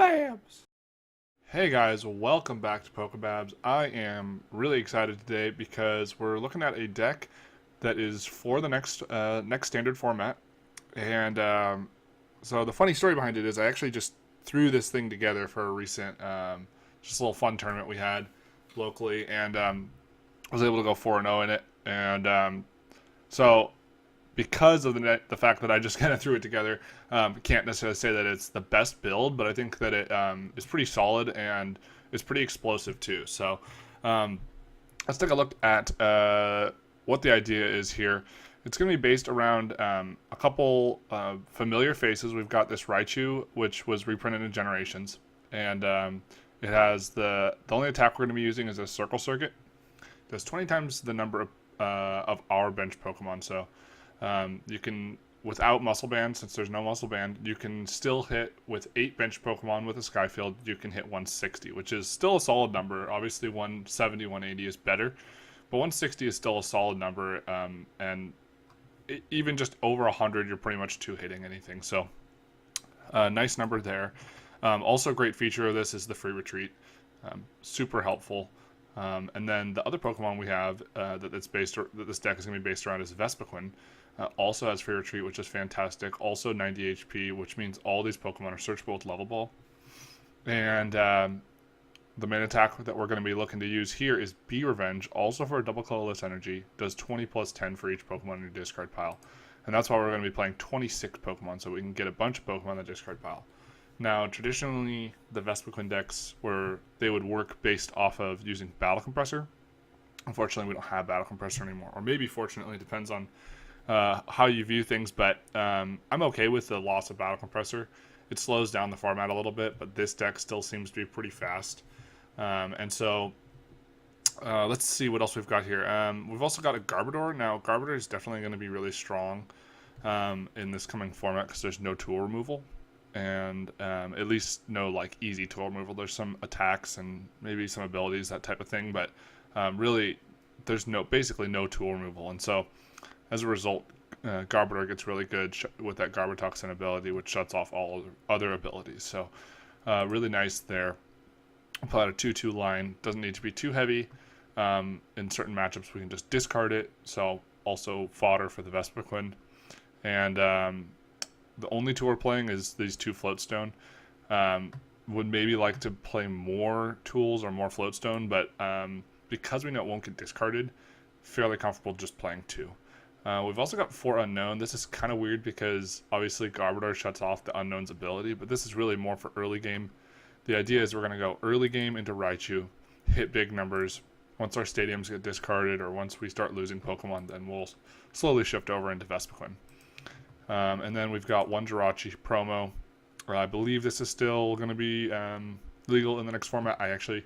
Pokebabs! Hey guys, welcome back to Pokebabs. I am really excited today because we're looking at a deck that is for the next standard format. And so the funny story behind it is I actually just threw this thing together for a recent, just a little fun tournament we had locally, and was able to go 4-0 in it. And so because of the fact that I just kind of threw it together, can't necessarily say that it's the best build, but I think that it is pretty solid and is pretty explosive too. So let's take a look at what the idea is here. It's going to be based around a couple familiar faces. We've got this Raichu, which was reprinted in Generations, and it has the only attack we're going to be using is a Circle Circuit. It does 20 times the number of our bench Pokemon, so you can, without Muscle Band, since there's no Muscle Band, you can still hit with 8 bench Pokemon with a Sky Field. You can hit 160, which is still a solid number. Obviously 170, 180 is better, but 160 is still a solid number, and even just over 100, you're pretty much two-hitting anything, so nice number there. Also a great feature of this is the free retreat. Super helpful. And then the other Pokemon we have that this deck is going to be based around is Vespiquen. Also has free retreat, which is fantastic. Also 90 HP, which means all these Pokemon are searchable with Level Ball. And the main attack that we're going to be looking to use here is Be Revenge, also for a double colorless energy. Does 20 plus 10 for each Pokemon in your discard pile. And that's why we're going to be playing 26 Pokemon, so we can get a bunch of Pokemon in the discard pile. Now, traditionally, the Vespiquen decks they would work based off of using Battle Compressor. Unfortunately, we don't have Battle Compressor anymore, or maybe fortunately, it depends on how you view things. But I'm okay with the loss of Battle Compressor. It slows down the format a little bit, but this deck still seems to be pretty fast. And so, let's see what else we've got here. We've also got a Garbodor. Now, Garbodor is definitely going to be really strong in this coming format because there's no tool removal. And at least no like easy tool removal. There's some attacks and maybe some abilities, that type of thing, but really there's basically no tool removal. And so as a result, Garbodor gets really good with that Garbotoxin ability, which shuts off all other abilities. So really nice there. Apply a 2-2 line. Doesn't need to be too heavy. In certain matchups we can just discard it, so also fodder for the Vespiquen. And the only tool we're playing is these 2 Float Stone. Would maybe like to play more tools or more Float Stone, but because we know it won't get discarded, fairly comfortable just playing 2. We've also got 4 Unown. This is kind of weird because obviously Garbodor shuts off the Unown's ability, but this is really more for early game. The idea is we're going to go early game into Raichu, hit big numbers. Once our stadiums get discarded or once we start losing Pokemon, then we'll slowly shift over into Vespiquen. And then we've got 1 Jirachi promo. I believe this is still going to be legal in the next format. I actually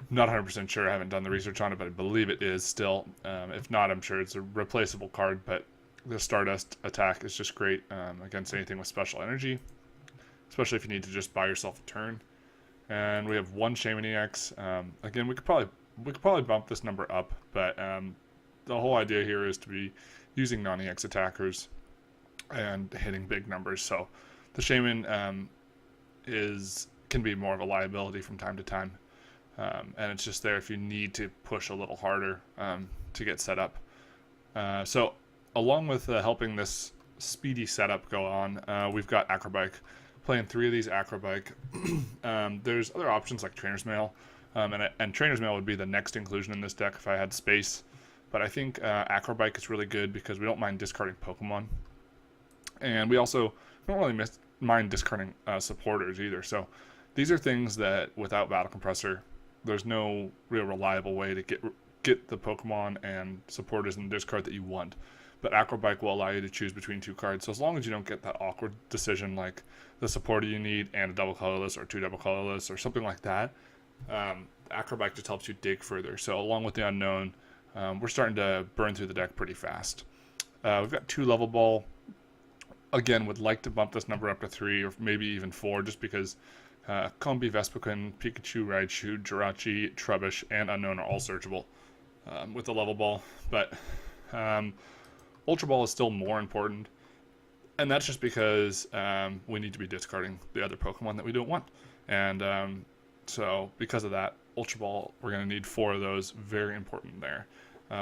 not 100% sure. I haven't done the research on it, but I believe it is still. If not, I'm sure it's a replaceable card, but the Stardust attack is just great against anything with special energy, especially if you need to just buy yourself a turn. And we have 1 Shaymin-EX. Again, we could probably bump this number up, but the whole idea here is to be using non-EX attackers and hitting big numbers. So the Shaymin can be more of a liability from time to time, and it's just there if you need to push a little harder to get set up. So along with helping this speedy setup go on, we've got Acro Bike. Playing 3 of these Acro Bike. There's other options like Trainer's Mail, and Trainer's Mail would be the next inclusion in this deck if I had space, but I think Acro Bike is really good because we don't mind discarding Pokemon. And we also don't really mind discarding supporters either. So these are things that without Battle Compressor, there's no real reliable way to get the Pokemon and supporters in the discard that you want. But Acro Bike will allow you to choose between 2 cards. So as long as you don't get that awkward decision like the supporter you need and a double colorless or 2 double colorless or something like that, Acro Bike just helps you dig further. So along with the Unown, we're starting to burn through the deck pretty fast. We've got 2 Level Ball. Again, would like to bump this number up to 3 or maybe even 4 just because Combee, Vespiquen, Pikachu, Raichu, Jirachi, Trubbish, and Unown are all searchable with the Level Ball. But Ultra Ball is still more important. And that's just because we need to be discarding the other Pokemon that we don't want. And so because of that, Ultra Ball, we're going to need 4 of those. Very important there.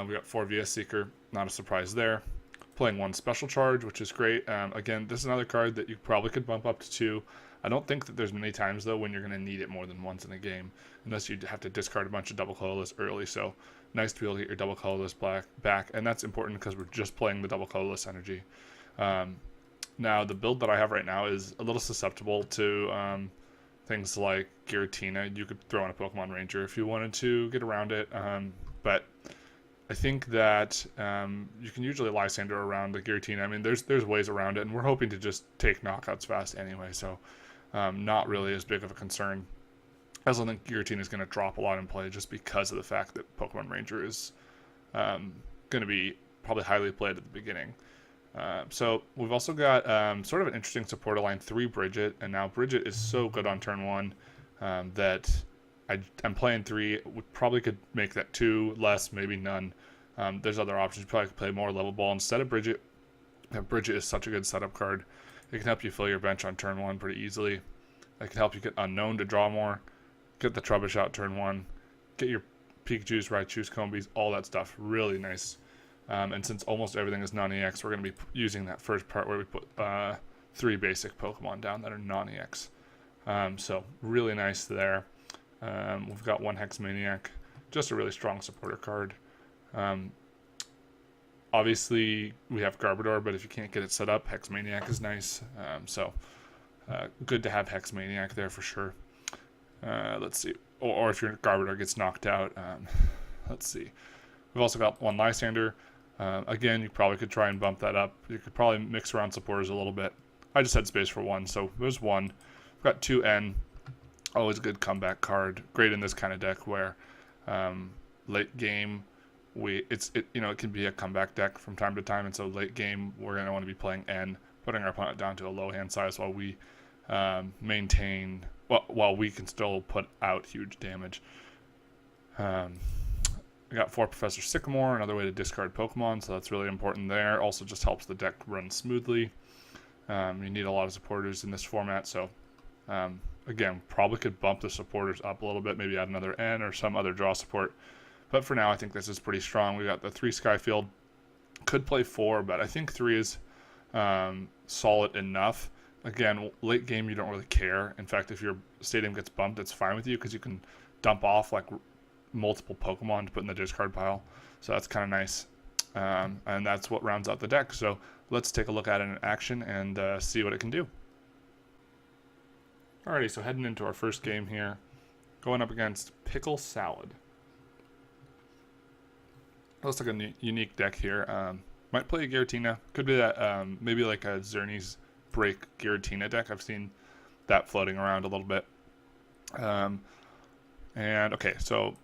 We got 4 via Seeker, not a surprise there. Playing 1 Special Charge, which is great. Again, this is another card that you probably could bump up to 2. I don't think that there's many times, though, when you're going to need it more than once in a game, unless you have to discard a bunch of double colorless early. So nice to be able to get your double colorless back, and that's important because we're just playing the double colorless energy. Now, the build that I have right now is a little susceptible to things like Giratina. You could throw in a Pokemon Ranger if you wanted to get around it, but I think that you can usually Lysandre around the Giratina. I mean, there's ways around it, and we're hoping to just take knockouts fast anyway, so not really as big of a concern. I also think Giratina is going to drop a lot in play just because of the fact that Pokemon Ranger is going to be probably highly played at the beginning. So we've also got sort of an interesting supporter line, 3 Brigette, and now Brigette is so good on turn 1 that I'm playing 3. We probably could make that 2, less, maybe none. There's other options. You probably could play more Level Ball instead of Brigette. Brigette is such a good setup card. It can help you fill your bench on turn 1 pretty easily. It can help you get Unown to draw more, get the Trubbish out turn 1, get your Pikachus, Raichus, Combees, all that stuff. Really nice. And since almost everything is non-EX, we're going to be using that first part where we put 3 basic Pokemon down that are non-EX. So really nice there. We've got 1 Hex Maniac, just a really strong supporter card. Obviously, we have Garbodor, but if you can't get it set up, Hex Maniac is nice. So good to have Hex Maniac there for sure. Let's see. Or if your Garbodor gets knocked out, let's see. We've also got 1 Lysandre. Again, you probably could try and bump that up. You could probably mix around supporters a little bit. I just had space for 1, so there's 1. We've got 2 N. Always a good comeback card. Great in this kind of deck where late game it can be a comeback deck from time to time, and so late game we're going to want to be playing N, putting our opponent down to a low hand size while we while we can still put out huge damage. We got 4 Professor Sycamore, another way to discard Pokemon, so that's really important there. Also just helps the deck run smoothly. You need a lot of supporters in this format, so again, probably could bump the supporters up a little bit, maybe add another N or some other draw support. But for now, I think this is pretty strong. We got the 3 Sky Field. Could play 4, but I think 3 is solid enough. Again, late game, you don't really care. In fact, if your stadium gets bumped, it's fine with you because you can dump off like multiple Pokemon to put in the discard pile. So that's kind of nice. And that's what rounds out the deck. So let's take a look at it in action and see what it can do. Alrighty, so heading into our first game here, going up against Pickle Salad. Looks like a unique deck here. Might play a Giratina. Could be that maybe like a Xerneas Break Giratina deck. I've seen that floating around a little bit. And okay, so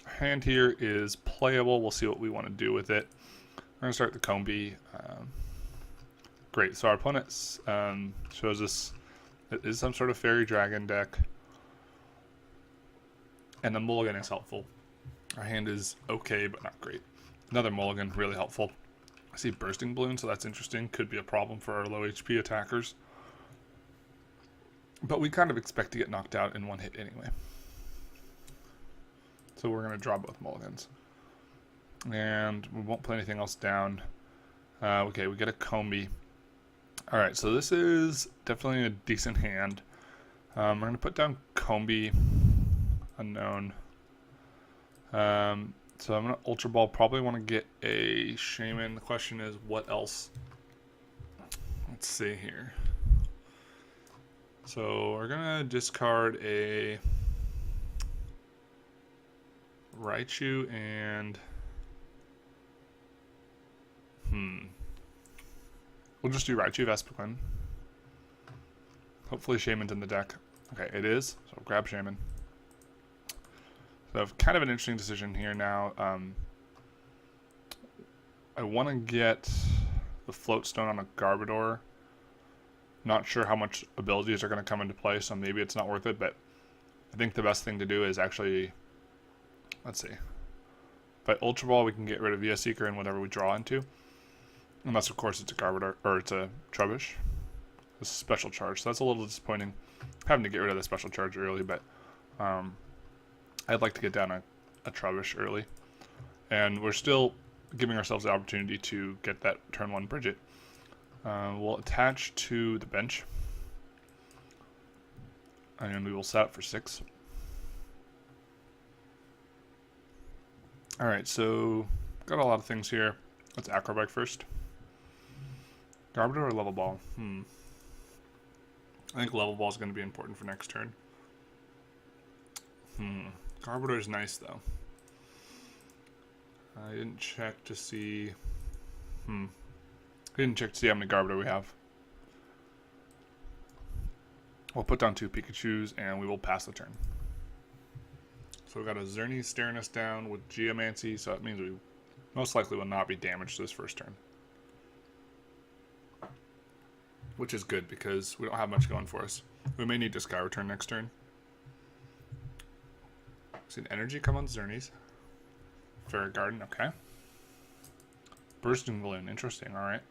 hand here is playable. We'll see what we want to do with it. We're going to start the Combee. Great, so our opponent shows us it is some sort of Fairy Dragon deck. And the mulligan is helpful. Our hand is okay, but not great. Another mulligan, really helpful. I see Bursting Balloon, so that's interesting. Could be a problem for our low HP attackers. But we kind of expect to get knocked out in 1 hit anyway. So we're going to draw both mulligans. And we won't play anything else down. Okay, we get a Combee. Alright, so this is definitely a decent hand. We're going to put down Combee. Unown. So I'm going to Ultra Ball. Probably want to get a Shaymin. The question is, what else? Let's see here. So we're going to discard a Raichu and... We'll just do Raichu Vespiquen. Hopefully Shaymin's in the deck. Okay, it is. So grab Shaymin. So I have kind of an interesting decision here now. I want to get the Float Stone on a Garbodor. Not sure how much abilities are going to come into play, so maybe it's not worth it, but I think the best thing to do is actually, let's see. By Ultra Ball, we can get rid of Seeker and whatever we draw into. Unless, of course, it's a Garbodor, or it's a Trubbish. A Special Charge. So that's a little disappointing. Having to get rid of the Special Charge early, but I'd like to get down a Trubbish early. And we're still giving ourselves the opportunity to get that turn 1 Brigette. We'll attach to the bench. And we will set up for 6. Alright, so got a lot of things here. Let's Acro Bike first. Garbodor or Level Ball? I think Level Ball is going to be important for next turn. Garbodor is nice, though. I didn't check to see... I didn't check to see how many Garbodor we have. We'll put down 2 Pikachus, and we will pass the turn. So we've got a Xerneas staring us down with Geomancy, so that means we most likely will not be damaged this first turn. Which is good, because we don't have much going for us. We may need to Sky Return next turn. See an Energy come on Xerneas. Fairy Garden, okay. Bursting Balloon, interesting, alright.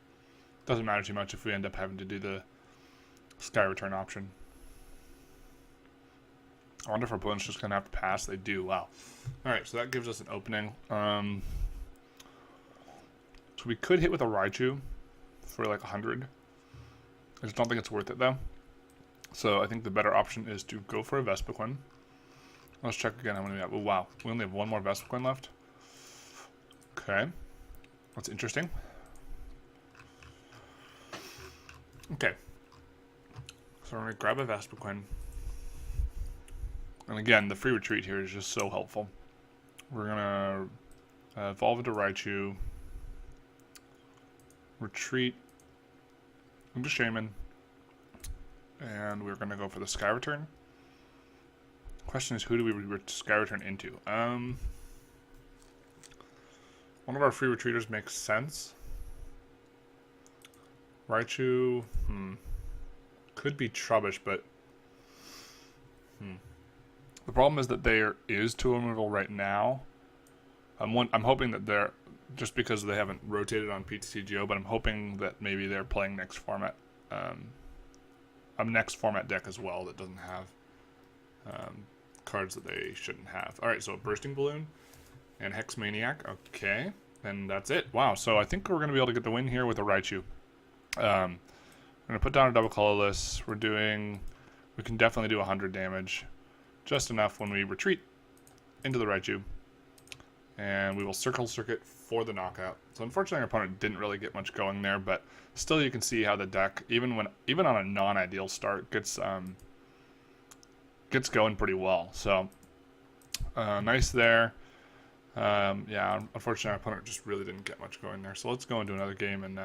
Doesn't matter too much if we end up having to do the Sky Return option. I wonder if our opponent's just going to have to pass. They do, wow. Alright, so that gives us an opening. So we could hit with a Raichu for like 100. I just don't think it's worth it though. So I think the better option is to go for a Vespiquen. Let's check again how many we have. Oh wow, we only have 1 more Vespiquen left. Okay, that's interesting. Okay, so we're going to grab a Vespiquen. And again, the free retreat here is just so helpful. We're going to evolve into Raichu. Retreat into Shaymin. And we're going to go for the Sky Return. Question is, who do we Sky Return into? One of our free retreaters makes sense. Raichu, could be Trubbish, but the problem is that there is tool removal right now. I'm hoping that they're, just because they haven't rotated on PTCGO, but I'm hoping that maybe they're playing next format, a next format deck as well that doesn't have cards that they shouldn't have. All right, so Bursting Balloon and Hex Maniac. Okay, and that's it. Wow, so I think we're going to be able to get the win here with a Raichu. We're going to put down a double Colorless. We can definitely do 100 damage. Just enough when we retreat into the Raichu. And we will Circle Circuit for the knockout. So unfortunately our opponent didn't really get much going there, but still you can see how the deck, even on a non-ideal start, gets going pretty well. So nice there. Yeah, unfortunately our opponent just really didn't get much going there. So let's go into another game and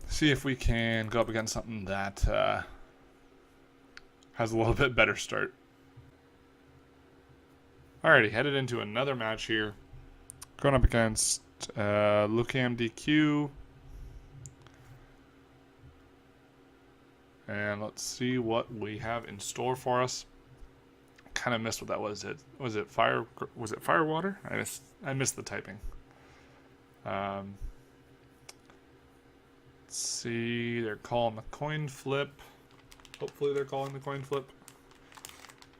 see if we can go up against something that has a little bit better start. Alrighty, headed into another match here. Going up against Lucaim DQ. And let's see what we have in store for us. Kind of missed what that was. Was it fire water? I missed the typing. Let's see, they're calling the coin flip. Hopefully they're calling the coin flip.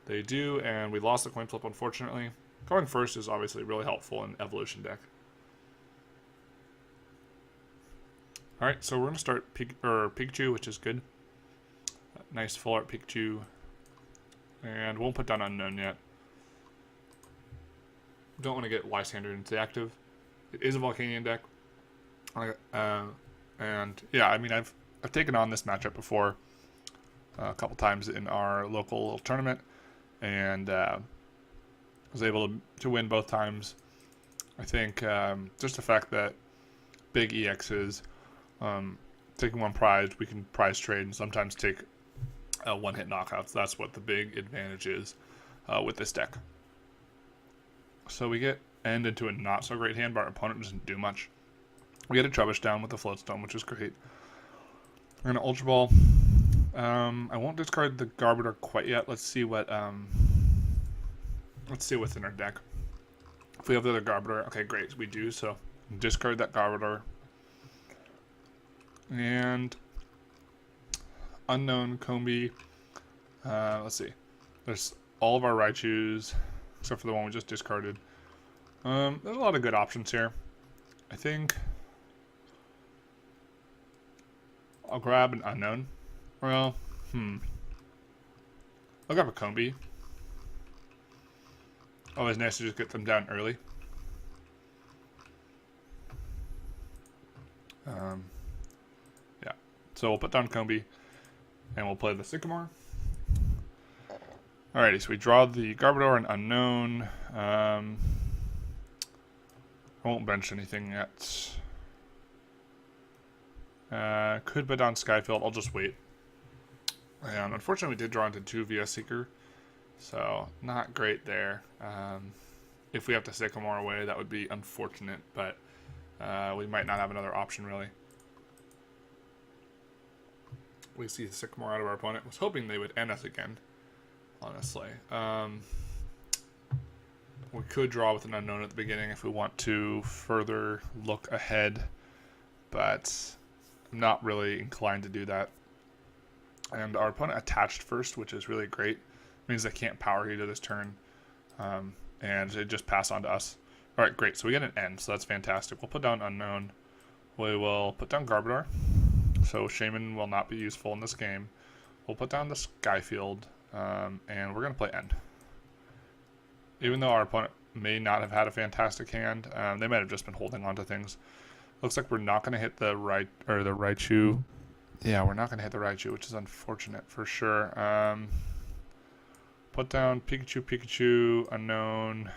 They do, and we lost the coin flip, unfortunately. Going first is obviously really helpful in evolution deck. Alright, so we're going to start Pikachu, which is good. Nice full art Pikachu. And won't put down Unown yet. Don't want to get Lysandre into the active. It is a Volcanion deck. And yeah, I mean, I've taken on this matchup before a couple times in our local tournament, and was able to win both times. I think just the fact that big EXs, taking one prize, we can prize trade and sometimes take one-hit knockouts. That's what the big advantage is with this deck. So we end into a not-so-great hand, but our opponent doesn't do much. We get a Trubbish down with the Float Stone, which is great. We're going to Ultra Ball. I won't discard the Garbodor quite yet. Let's see what's in our deck. If we have the other Garbodor, okay, great, we do. So discard that Garbodor. And unknown Combee. Let's see. There's all of our Raichus, except for the one we just discarded. There's a lot of good options here. I think I'll grab an unknown. Well, I'll grab a Combee. Always nice to just get them down early. Yeah. So we'll put down Combee, and we'll play the Sycamore. Alrighty, so we draw the Garbodor and unknown. I won't bench anything yet. Could put down Sky Field. I'll just wait. And unfortunately, we did draw into 2 via Seeker, so not great there. If we have to Sycamore away, that would be unfortunate, but we might not have another option, really. We see the Sycamore out of our opponent. Was hoping they would end us again, honestly. We could draw with an unknown at the beginning if we want to further look ahead, but I'm not really inclined to do that. And our opponent attached first, which is really great. It means they can't power heater this turn, and they just pass on to us. All right, great. So we get an end, so that's fantastic. We'll put down unknown. We will put down Garbodor, so Shaymin will not be useful in this game. We'll put down the Sky Field, and we're going to play end. Even though our opponent may not have had a fantastic hand, they might have just been holding on to things. Looks like we're not going to hit the Raichu. Yeah, we're not going to hit the Raichu, which is unfortunate for sure. Put down Pikachu, unknown.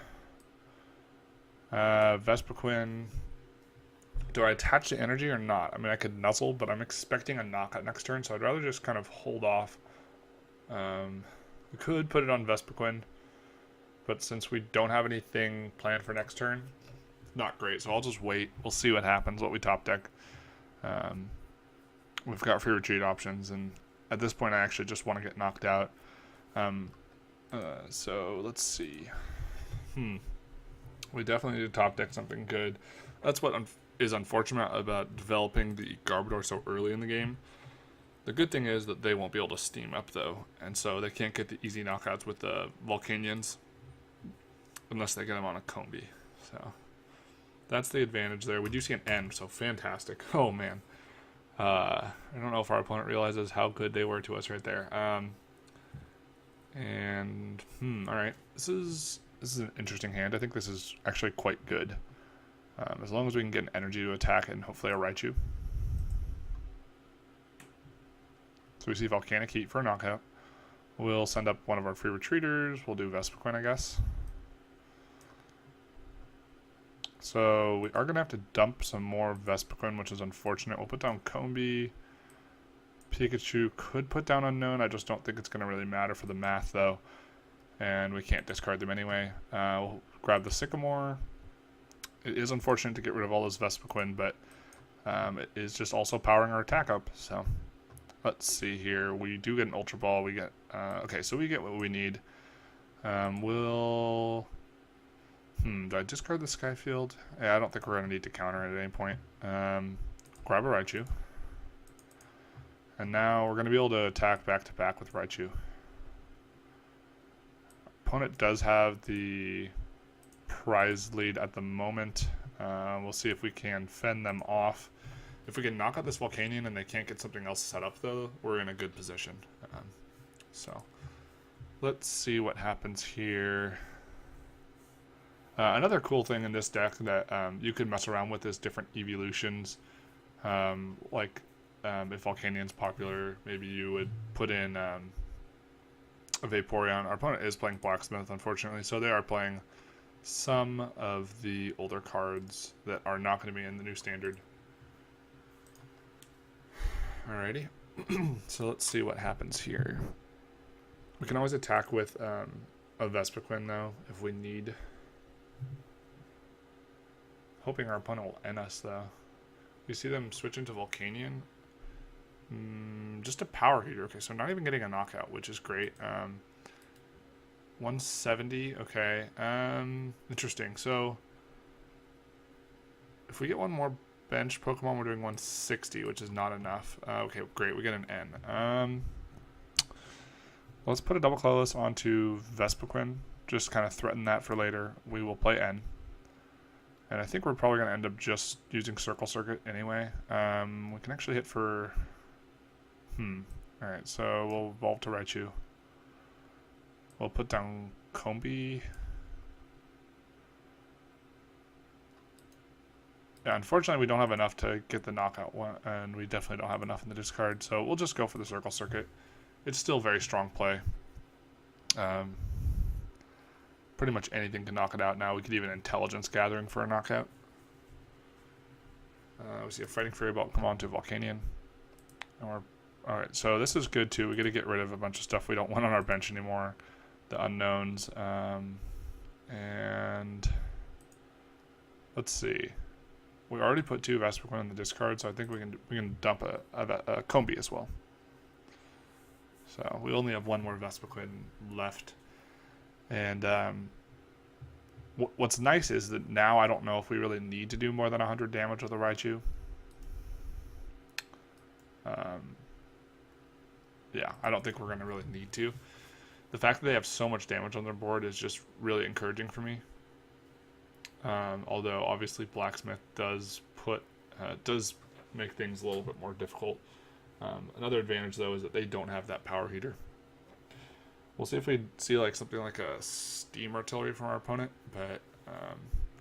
Vespiquen. Do I attach the energy or not? I mean, I could nuzzle, but I'm expecting a knockout next turn, so I'd rather just kind of hold off. We could put it on Vespiquen, but since we don't have anything planned for next turn, not great, so I'll just wait. We'll see what happens, what we top deck. We've got free retreat options, and at this point I actually just want to get knocked out. So let's see. We definitely need to top deck something good. That's what is unfortunate about developing the Garbodor so early in the game. The good thing is that they won't be able to steam up though, and so they can't get the easy knockouts with the Volcanions unless they get them on a Combee. So that's the advantage there. We do see an end, so fantastic. Oh man. I don't know if our opponent realizes how good they were to us right there. Alright. This is an interesting hand. I think this is actually quite good. As long as we can get an energy to attack and hopefully a Raichu. So we see Volcanic Heat for a knockout. We'll send up one of our free retreaters. We'll do Vespiquen, I guess. So we are going to have to dump some more Vespiquen, which is unfortunate. We'll put down Combee. Pikachu could put down unknown. I just don't think it's going to really matter for the math, though. And we can't discard them anyway. We'll grab the Sycamore. It is unfortunate to get rid of all this Vespiquen, but it is just also powering our attack up. So let's see here. We do get an Ultra Ball. We get okay, so we get what we need. Do I discard the Sky Field? Yeah, I don't think we're going to need to counter it at any point. Grab a Raichu. And now we're going to be able to attack back-to-back with Raichu. Opponent does have the prize lead at the moment. We'll see if we can fend them off. If we can knock out this Volcanion and they can't get something else set up, though, we're in a good position. So let's see what happens here. Another cool thing in this deck that you can mess around with is different evolutions. If Volcanion's popular, maybe you would put in a Vaporeon. Our opponent is playing Blacksmith, unfortunately, so they are playing some of the older cards that are not going to be in the new standard. Alrighty, so let's see what happens here. We can always attack with a Vespiquen, though, if we need. Hoping our opponent will end us, though. You see them switch into Volcanion. Just a power heater. Okay, so not even getting a knockout, which is great. 170. Okay. Interesting. So if we get one more bench Pokemon, we're doing 160, which is not enough. Okay, great, we get an N. Let's put a double Colorless onto Vespiquen. Just kind of threaten that for later. We will play N. And I think we're probably going to end up just using Circle Circuit anyway. We can actually hit for... Alright, so we'll evolve to Raichu. We'll put down Combee. Yeah, unfortunately we don't have enough to get the knockout one, and we definitely don't have enough in the discard, so we'll just go for the Circle Circuit. It's still very strong play. Pretty much anything can knock it out now. We could even Intelligence Gathering for a knockout. We see a Fighting Fury Belt come on to Volcanion. Alright, so this is good too. We got to get rid of a bunch of stuff we don't want on our bench anymore. The unknowns. And let's see. We already put 2 Vespiquen in the discard, so I think we can dump a Combee as well. So we only have 1 more Vespiquen left. And what's nice is that now I don't know if we really need to do more than 100 damage with a Raichu. Yeah, I don't think we're going to really need to. The fact that they have so much damage on their board is just really encouraging for me. Although obviously Blacksmith does make things a little bit more difficult. Another advantage though is that they don't have that power heater. We'll see if we see like something like a Steam Artillery from our opponent, but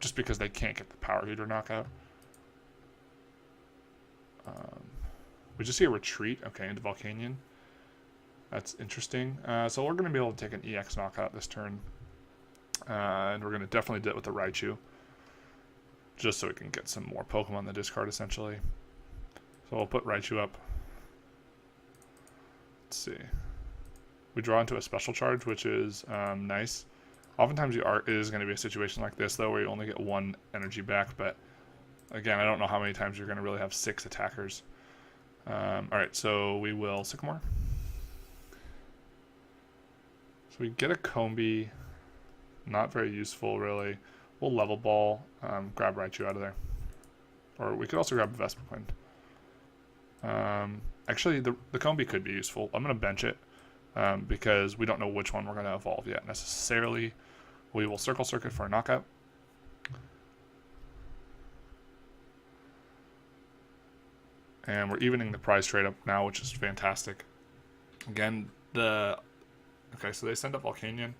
just because they can't get the power heater knockout. We just see a retreat, okay, into Volcanion. That's interesting. So we're going to be able to take an EX knockout this turn. And we're going to definitely do it with the Raichu. Just so we can get some more Pokemon in the discard, essentially. So we'll put Raichu up. Let's see. We draw into a Special Charge, which is nice. Oftentimes it is going to be a situation like this, though, where you only get 1 energy back. But, again, I don't know how many times you're going to really have 6 attackers. Alright, so we will Sycamore. So we get a Combee. Not very useful, really. We'll Level Ball, grab Raichu out of there. Or we could also grab Vespiquen. Actually, the Combee could be useful. I'm going to bench it because we don't know which one we're going to evolve yet necessarily. We will Circle Circuit for a knockout. And we're evening the prize trade up now, which is fantastic. Again, okay, so they send up Volcanion.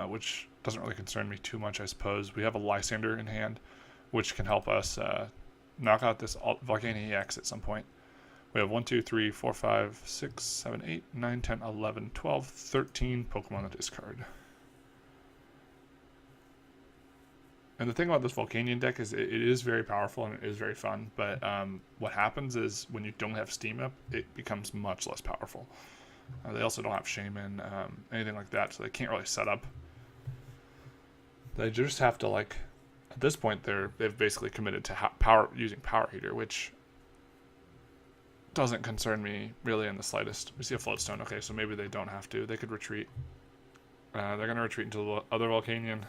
Which doesn't really concern me too much, I suppose. We have a Lysandre in hand, which can help us knock out this Volcanion EX at some point. We have 1, 2, 3, 4, 5, 6, 7, 8, 9, 10, 11, 12, 13 Pokemon to discard. And the thing about this Volcanion deck is it is very powerful and it is very fun, but what happens is when you don't have Steam up, it becomes much less powerful. They also don't have Shaymin, anything like that, so they can't really set up. They just have to, like, at this point, they've basically committed to using Power Heater, which doesn't concern me really in the slightest. We see a Float Stone. Okay, so maybe they don't have to. They could retreat. They're going to retreat into the other Volcanion.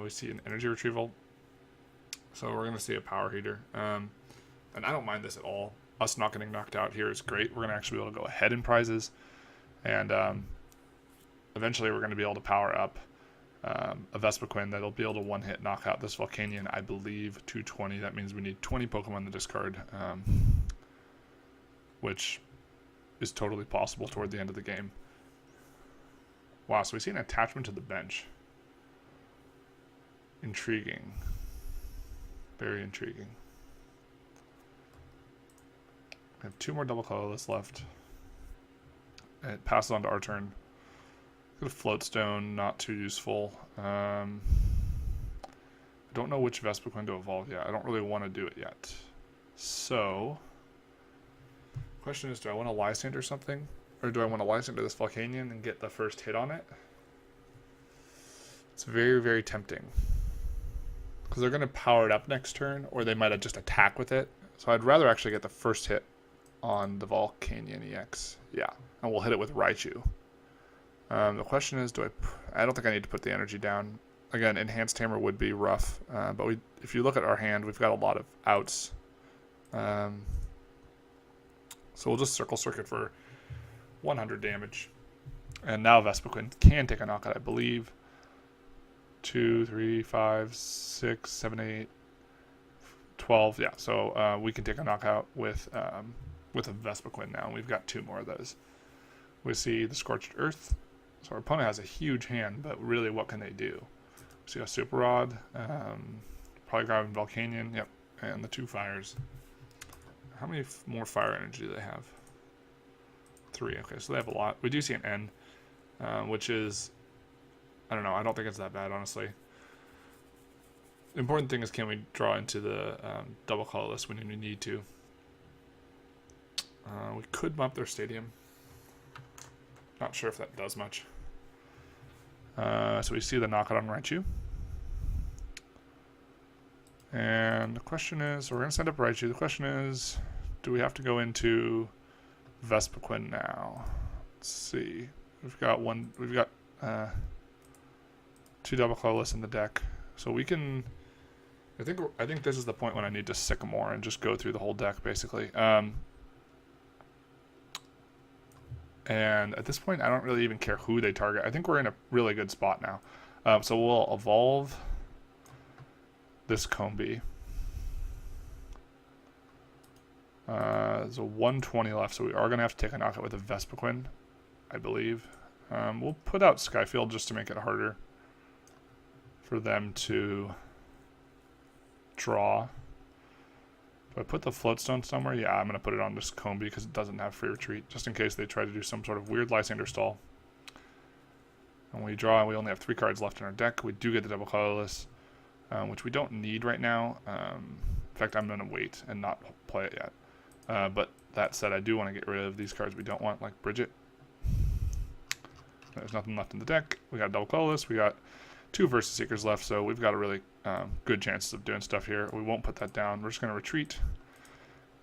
We see an Energy Retrieval. So we're going to see a Power Heater. And I don't mind this at all. Us not getting knocked out here is great. We're going to actually be able to go ahead in prizes. And eventually we're going to be able to power up a Vespiquen that'll be able to one-hit knock out this Volcanion, I believe, 220. That means we need 20 Pokemon in the discard, which is totally possible toward the end of the game. Wow, so we see an attachment to the bench. Intriguing. Very intriguing. We have 2 more double colorless left. It passes on to our turn. Got a Float Stone, not too useful. I don't know which Vespiquen to evolve yet. I don't really want to do it yet. So, question is, do I want to Lysandre or something? Or do I want to Lysandre this Volcanion and get the first hit on it? It's very, very tempting. Because they're going to power it up next turn, or they might have just attack with it. So I'd rather actually get the first hit on the Volcanion EX. Yeah, and we'll hit it with Raichu. The question is, I don't think I need to put the energy down. again, Enhanced Hammer would be rough, but if you look at our hand, we've got a lot of outs. So we'll just Circle Circuit for 100 damage. And now Vespiquen can take a knockout, I believe. 2, 3, 5, 6, 7, 8, 12. Yeah, so we can take a knockout with a Vespiquen now. We've got 2 more of those. We see the Scorched Earth. So our opponent has a huge hand, but really, what can they do? We see a Super Rod, probably grabbing Volcanion, yep, and the 2 fires. How many more fire energy do they have? 3. Okay, so they have a lot. We do see an N, which is, I don't know, I don't think it's that bad, honestly. The important thing is, can we draw into the double colorless when we need to? We could bump their stadium. Not sure if that does much. So we see the knockout on Raichu. And the question is, we're going to send up Raichu. The question is, do we have to go into Vespiquen now? Let's see. We've got 2 double colorless in the deck. So we can, I think this is the point when I need to Sycamore and just go through the whole deck, basically. And at this point, I don't really even care who they target. I think we're in a really good spot now. So we'll evolve this Combee. There's a 120 left, so we are going to have to take a knockout with a Vespiquen, I believe. We'll put out Sky Field just to make it harder for them to draw. Do I put the Float Stone somewhere? Yeah, I'm going to put it on this Combee because it doesn't have free retreat, just in case they try to do some sort of weird Lysandre stall. And we draw, and we only have 3 cards left in our deck. We do get the double colorless, which we don't need right now. In fact, I'm going to wait and not play it yet. But that said, I do want to get rid of these cards we don't want, like Brigette. There's nothing left in the deck. We got double colorless. We got 2 versus Seekers left, so we've got a really good chances of doing stuff here. We won't put that down. We're just going to retreat,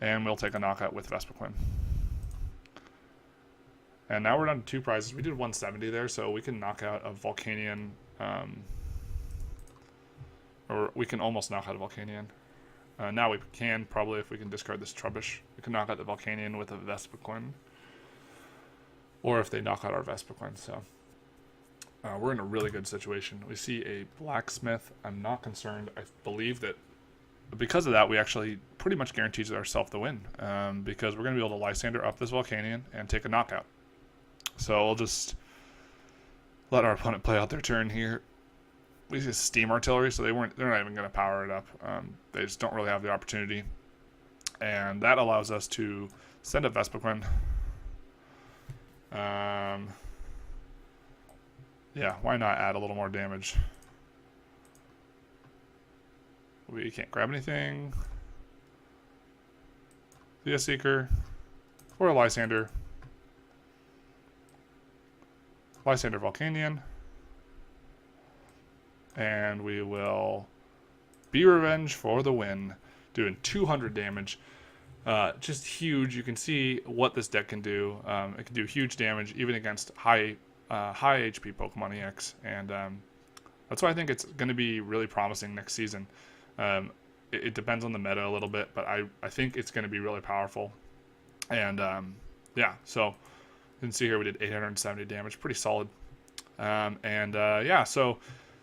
and we'll take a knockout with Vespiquen. And now we're down to 2 prizes. We did 170 there, so we can knock out a Volcanion, or we can almost knock out a Volcanion. Now we can, probably, if we can discard this Trubbish, we can knock out the Volcanion with a Vespiquen. Or if they knock out our Vespiquen, so we're in a really good situation. We see a Blacksmith. I'm not concerned. I believe that because of that, we actually pretty much guarantees ourselves the win, because we're going to be able to Lysandre up this Volcanion and take a knockout. So we'll just let our opponent play out their turn here. We see Steam Artillery, so they're not even going to power it up. They just don't really have the opportunity, and that allows us to send up Vespiquen. Yeah, why not add a little more damage? We can't grab anything. The Seeker or a Lysandre. Lysandre Volcanion. And we will be revenge for the win, doing 200 damage. Just huge. You can see what this deck can do. It can do huge damage even against high HP Pokemon EX, and that's why I think it's going to be really promising next season. It depends on the meta a little bit, but I think it's going to be really powerful. And yeah, so you can see here we did 870 damage, pretty solid. Yeah, so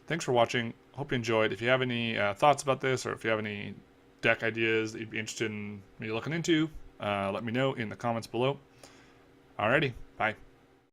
thanks for watching. Hope you enjoyed. If you have any thoughts about this, or if you have any deck ideas that you'd be interested in me looking into, let me know in the comments below. Alrighty, bye.